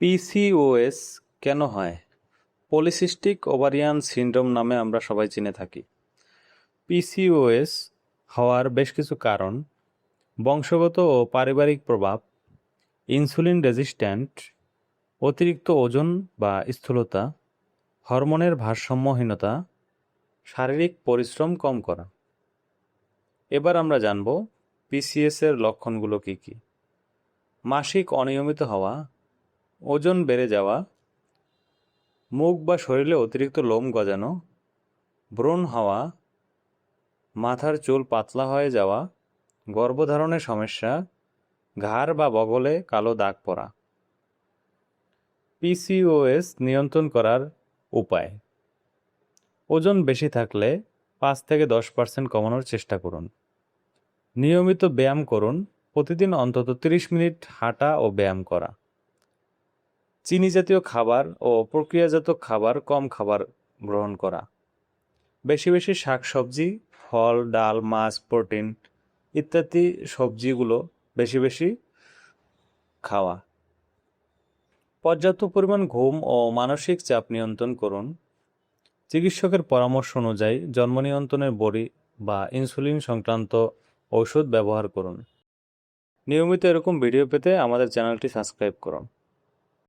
PCOS কেন হয়? Polycystic ovarian syndrome নামে আমরা সবাই চিনে থাকি। পিসিওএস হওয়ার বেশ কিছু কারণ: বংশগত ও পারিবারিক প্রভাব, ইনসুলিন রেজিস্ট্যান্ট, অতিরিক্ত ওজন বা স্থূলতা, হরমোনের ভারসাম্যহীনতা, শারীরিক পরিশ্রম কম করা। এবার আমরা জানব পিসিএস এর লক্ষণগুলো কী কী। মাসিক অনিয়মিত হওয়া, ওজন বেড়ে যাওয়া, মুখ বা শরীরে অতিরিক্ত লোম গজানো, ব্রণ হওয়া, মাথার চুল পাতলা হয়ে যাওয়া, গর্ভধারণের সমস্যা, ঘাড় বা বগলে কালো দাগ পড়া। পিসিওএস নিয়ন্ত্রণ করার উপায়: ওজন বেশি থাকলে 5 থেকে 10% কমানোর চেষ্টা করুন। নিয়মিত ব্যায়াম করুন, প্রতিদিন অন্তত 30 মিনিট হাঁটা ও ব্যায়াম করা। চিনি জাতীয় খাবার ও প্রক্রিয়াজাত খাবার কম গ্রহণ করা। বেশি বেশি শাকসবজি, ফল, ডাল, মাছ, প্রোটিন ইত্যাদি সবজিগুলো বেশি বেশি খাওয়া। পর্যাপ্ত পরিমাণ ঘুম ও মানসিক চাপ নিয়ন্ত্রণ করুন। চিকিৎসকের পরামর্শ অনুযায়ী জন্ম নিয়ন্ত্রণের বড়ি বা ইনসুলিন সংক্রান্ত ঔষধ ব্যবহার করুন। নিয়মিত এরকম ভিডিও পেতে আমাদের চ্যানেলটি সাবস্ক্রাইব করুন।